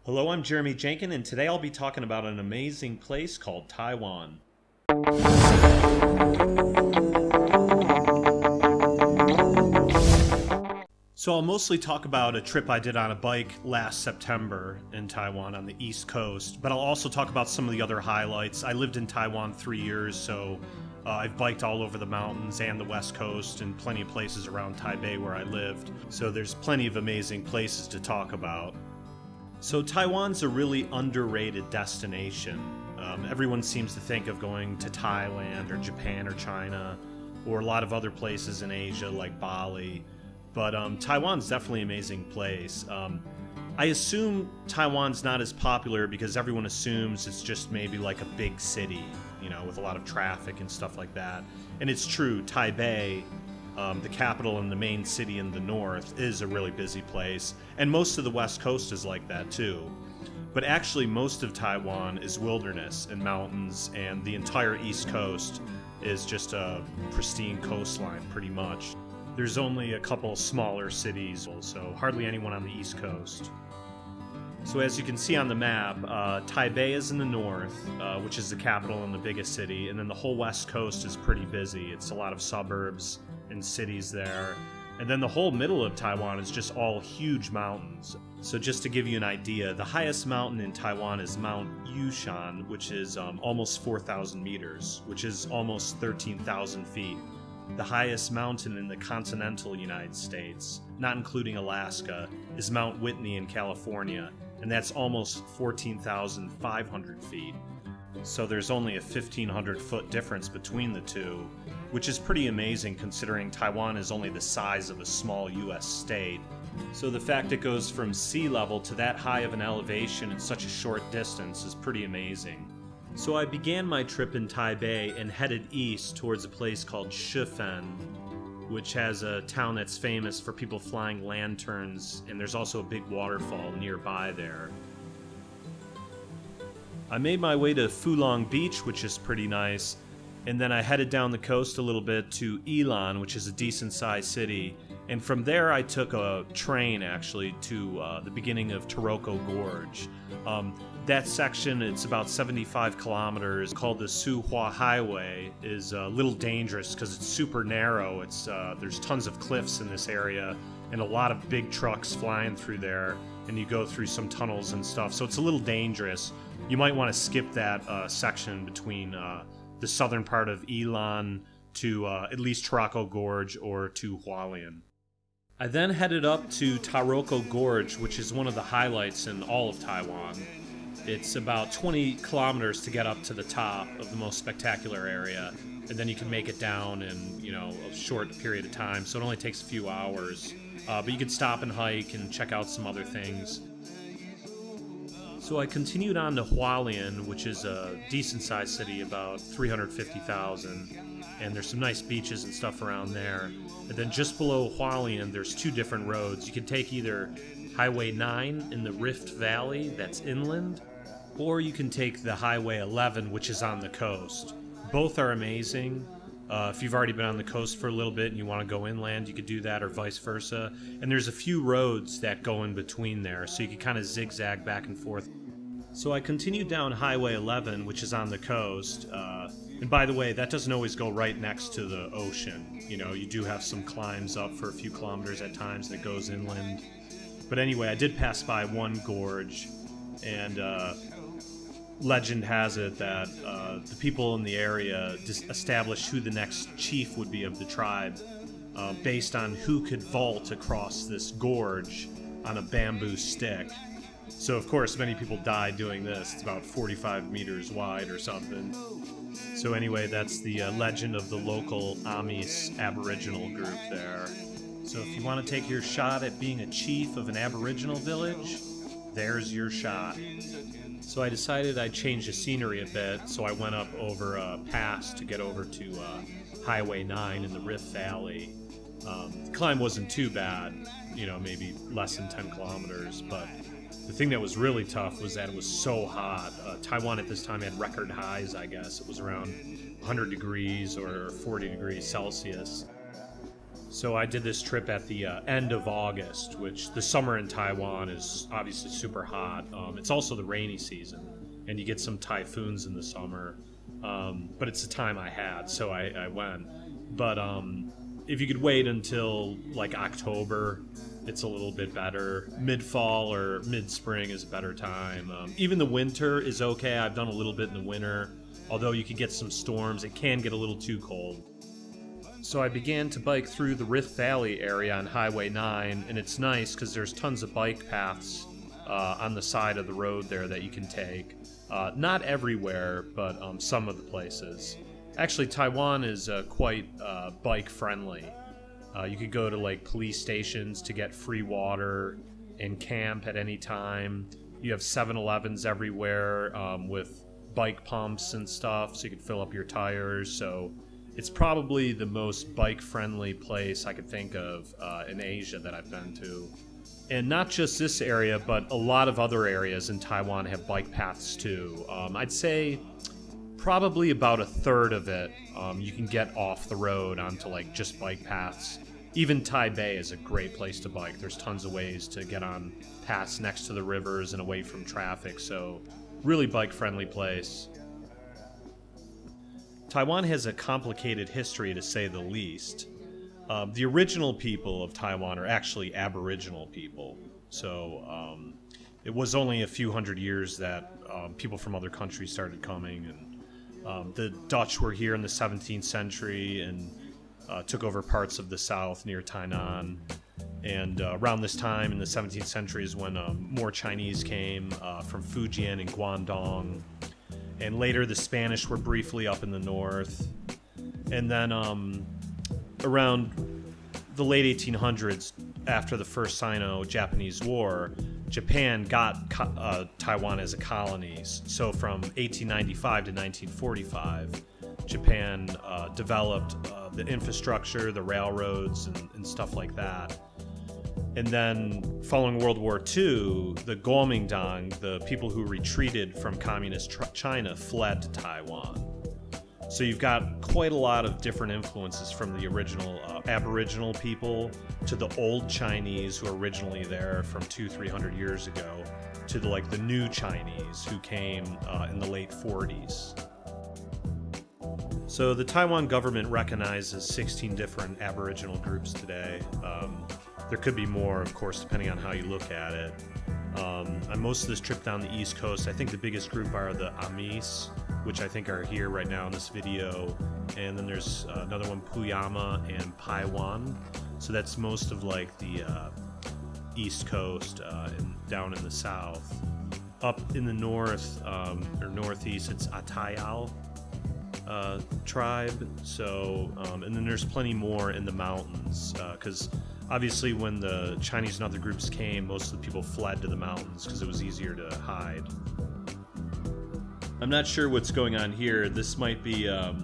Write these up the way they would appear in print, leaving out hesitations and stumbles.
Hello, I'm Jeremy Jenkin, and today I'll be talking about an amazing place called Taiwan. So I'll mostly talk about a trip I did on a bike last September in Taiwan on the East Coast, but I'll also talk about some of the other highlights. I lived in Taiwan 3 years, so I've biked all over the mountains and the West Coast and plenty of places around Taipei where I lived. So there's plenty of amazing places to talk about. So Taiwan's a really underrated destination. Everyone seems to think of going to Thailand or Japan or China or a lot of other places in Asia like Bali. But Taiwan's definitely an amazing place. I assume Taiwan's not as popular because everyone assumes it's just maybe like a big city, you know, with a lot of traffic and stuff like that. And it's true, Taipei, the capital and the main city in the north, is a really busy place. And most of the West Coast is like that too. But actually most of Taiwan is wilderness and mountains, and the entire East Coast is just a pristine coastline pretty much. There's only a couple smaller cities, so hardly anyone on the East Coast. So as you can see on the map, Taipei is in the north, which is the capital and the biggest city, and then the whole West Coast is pretty busy. It's a lot of suburbs and cities there. And then the whole middle of Taiwan is just all huge mountains. So just to give you an idea, the highest mountain in Taiwan is Mount Yushan, which is almost 4,000 meters, which is almost 13,000 feet. The highest mountain in the continental United States, not including Alaska, is Mount Whitney in California, and that's almost 14,500 feet. So there's only a 1,500 foot difference between the two, which is pretty amazing considering Taiwan is only the size of a small US state. So the fact it goes from sea level to that high of an elevation in such a short distance is pretty amazing. So I began my trip in Taipei and headed east towards a place called Shifen, which has a town that's famous for people flying lanterns, and there's also a big waterfall nearby there. I made my way to Fulong Beach, which is pretty nice, and then I headed down the coast a little bit to Ilan, which is a decent-sized city, and from there I took a train actually to the beginning of Taroko Gorge. That section, it's about 75 kilometers, called the Suhua Highway, is a little dangerous because it's super narrow. There's tons of cliffs in this area and a lot of big trucks flying through there, and you go through some tunnels and stuff, so it's a little dangerous. You might want to skip that section between the southern part of Ilan to at least Taroko Gorge or to Hualien. I then headed up to Taroko Gorge, which is one of the highlights in all of Taiwan. It's about 20 kilometers to get up to the top of the most spectacular area, and then you can make it down in, a short period of time, so it only takes a few hours. But you can stop and hike and check out some other things. So I continued on to Hualien, which is a decent-sized city, about 350,000, and there's some nice beaches and stuff around there. And then just below Hualien, there's two different roads. You can take either Highway 9 in the Rift Valley, that's inland, or you can take the Highway 11, which is on the coast. Both are amazing. If you've already been on the coast for a little bit and you want to go inland, you could do that, or vice versa. And there's a few roads that go in between there, so you can kind of zigzag back and forth. So I continued down Highway 11, which is on the coast. And by the way, that doesn't always go right next to the ocean. You do have some climbs up for a few kilometers at times, and it goes inland. But anyway, I did pass by one gorge, and legend has it that the people in the area established who the next chief would be of the tribe based on who could vault across this gorge on a bamboo stick. So of course many people died doing this. It's about 45 meters wide or something. So anyway, that's the legend of the local Amis Aboriginal group there. So if you want to take your shot at being a chief of an Aboriginal village, there's your shot. So I decided I'd change the scenery a bit, so I went up over a pass to get over to Highway 9 in the Rift Valley. The climb wasn't too bad, maybe less than 10 kilometers, but the thing that was really tough was that it was so hot. Taiwan at this time had record highs, I guess. It was around 100 degrees or 40 degrees Celsius. So I did this trip at the end of August, which the summer in Taiwan is obviously super hot. It's also the rainy season, and you get some typhoons in the summer. But it's the time I had, so I went. But if you could wait until like October, it's a little bit better. Mid-fall or mid-spring is a better time. Even the winter is okay. I've done a little bit in the winter, although you could get some storms. It can get a little too cold. So I began to bike through the Rift Valley area on Highway 9, and it's nice because there's tons of bike paths on the side of the road there that you can take. Not everywhere, but some of the places. Actually, Taiwan is quite bike-friendly. You could go to like police stations to get free water and camp at any time. You have 7-Elevens everywhere with bike pumps and stuff, so you can fill up your tires. So it's probably the most bike-friendly place I could think of in Asia that I've been to. And not just this area, but a lot of other areas in Taiwan have bike paths too. I'd say probably about a third of it you can get off the road onto like just bike paths. Even Taipei is a great place to bike. There's tons of ways to get on paths next to the rivers and away from traffic, so really bike-friendly place. Taiwan has a complicated history, to say the least. The original people of Taiwan are actually Aboriginal people. So it was only a few hundred years that people from other countries started coming. And the Dutch were here in the 17th century and took over parts of the south near Tainan. And around this time in the 17th century is when more Chinese came from Fujian and Guangdong. And later the Spanish were briefly up in the north. And then around the late 1800s, after the First Sino-Japanese War, Japan got Taiwan as a colony. So from 1895 to 1945, Japan developed the infrastructure, the railroads, and stuff like that. And then, following World War II, the Kuomintang, the people who retreated from communist China, fled to Taiwan. So you've got quite a lot of different influences from the original Aboriginal people to the old Chinese who were originally there from 200-300 years ago to the new Chinese who came in the late 40s. So the Taiwan government recognizes 16 different Aboriginal groups today. There could be more, of course, depending on how you look at it. On most of this trip down the East Coast, I think the biggest group are the Amis, which I think are here right now in this video. And then there's another one, Puyama and Paiwan. So that's most of the East Coast and down in the south. Up in the north, or northeast, it's Atayal tribe. So, and then there's plenty more in the mountains, because obviously when the Chinese and other groups came, most of the people fled to the mountains because it was easier to hide. I'm not sure what's going on here. This might be a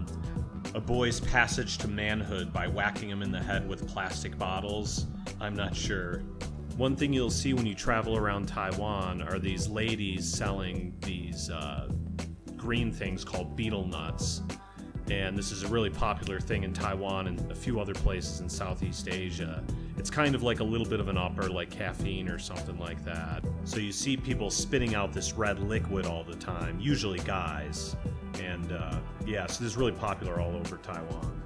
boy's passage to manhood by whacking him in the head with plastic bottles. I'm not sure. One thing you'll see when you travel around Taiwan are these ladies selling these green things called betel nuts. And this is a really popular thing in Taiwan and a few other places in Southeast Asia. It's kind of like a little bit of an upper, like caffeine or something like that. So you see people spitting out this red liquid all the time, usually guys. And yeah, so this is really popular all over Taiwan.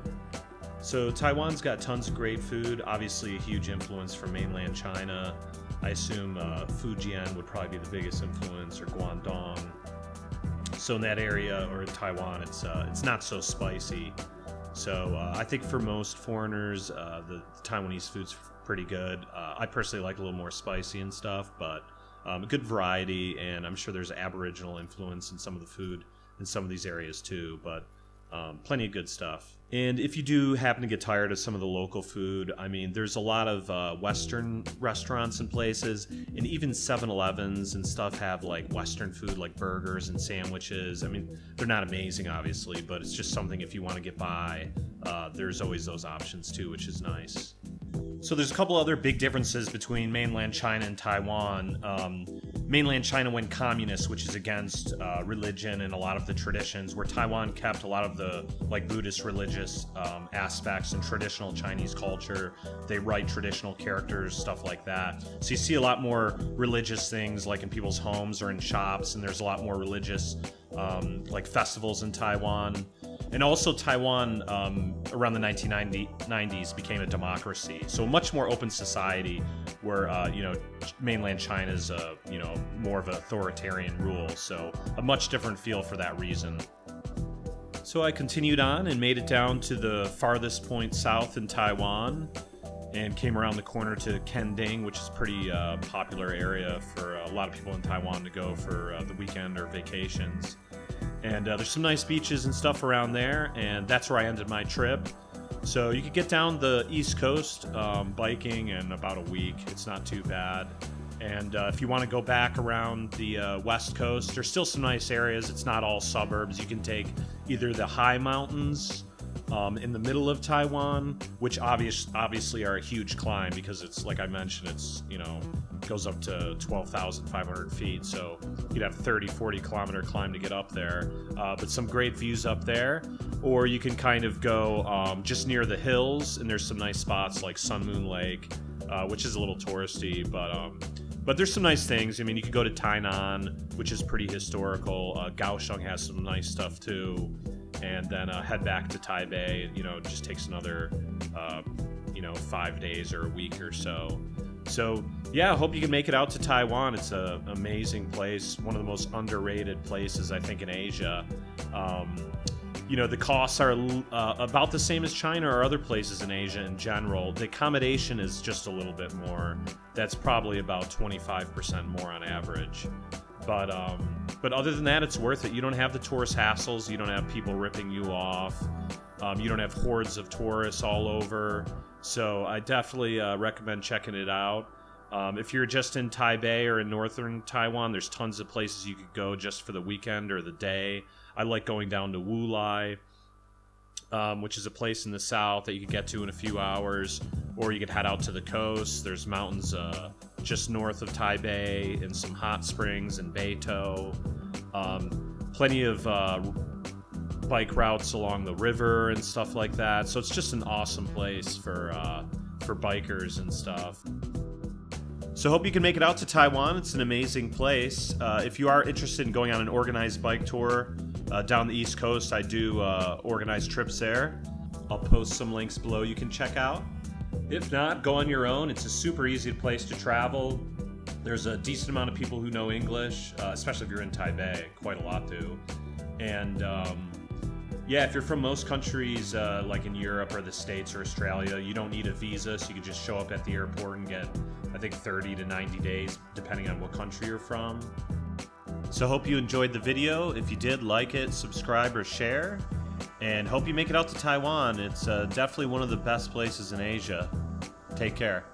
So Taiwan's got tons of great food, obviously a huge influence from mainland China. I assume Fujian would probably be the biggest influence, or Guangdong. So in that area, or in Taiwan, it's not so spicy. So I think for most foreigners, the Taiwanese food's pretty good. I personally like a little more spicy and stuff, but a good variety, and I'm sure there's Aboriginal influence in some of the food in some of these areas too, but plenty of good stuff. And if you do happen to get tired of some of the local food, I mean, there's a lot of Western restaurants and places, and even 7-Elevens and stuff have Western food, like burgers and sandwiches. I mean, they're not amazing, obviously, but it's just something if you want to get by. There's always those options too, which is nice. So there's a couple other big differences between mainland China and Taiwan. Mainland China went communist, which is against religion and a lot of the traditions, where Taiwan kept a lot of the like Buddhist religious aspects and traditional Chinese culture. They write traditional characters, stuff like that. So you see a lot more religious things like in people's homes or in shops, and there's a lot more religious like festivals in Taiwan. And also Taiwan, around the 1990s, became a democracy. So a much more open society where, mainland China's, more of an authoritarian rule. So a much different feel for that reason. So I continued on and made it down to the farthest point south in Taiwan and came around the corner to Kending, which is a pretty popular area for a lot of people in Taiwan to go for the weekend or vacations. And there's some nice beaches and stuff around there, and that's where I ended my trip. So you could get down the East Coast biking in about a week. It's not too bad. And if you want to go back around the West Coast, there's still some nice areas. It's not all suburbs. You can take either the high mountains in the middle of Taiwan, which obviously are a huge climb because it's, like I mentioned, it's, goes up to 12,500 feet. So you'd have 30-40 kilometer climb to get up there, but some great views up there. Or you can kind of go just near the hills, and there's some nice spots like Sun Moon Lake, which is a little touristy, but there's some nice things. I mean, you could go to Tainan, which is pretty historical. Kaohsiung has some nice stuff too. And then head back to Taipei. It just takes another, 5 days or a week or so. So, yeah, I hope you can make it out to Taiwan. It's an amazing place, one of the most underrated places, I think, in Asia. The costs are about the same as China or other places in Asia in general. The accommodation is just a little bit more. That's probably about 25% more on average. But other than that, it's worth it. You don't have the tourist hassles. You don't have people ripping you off. You don't have hordes of tourists all over. So I definitely recommend checking it out. If you're just in Taipei or in northern Taiwan, there's tons of places you could go just for the weekend or the day. I like going down to Wulai, which is a place in the south that you could get to in a few hours. Or you could head out to the coast. There's mountains just north of Taipei and some hot springs in Beitou. Plenty of bike routes along the river and stuff like that. So it's just an awesome place for bikers and stuff. So hope you can make it out to Taiwan. It's an amazing place. If you are interested in going on an organized bike tour down the East Coast, I do organize trips there. I'll post some links below you can check out. If not, go on your own. It's a super easy place to travel. There's a decent amount of people who know English, especially if you're in Taipei. Quite a lot do. And if you're from most countries, like in Europe or the States or Australia, you don't need a visa, so you can just show up at the airport and get, I think, 30 to 90 days, depending on what country you're from. So hope you enjoyed the video. If you did, like it, subscribe, or share. And hope you make it out to Taiwan. It's definitely one of the best places in Asia. Take care.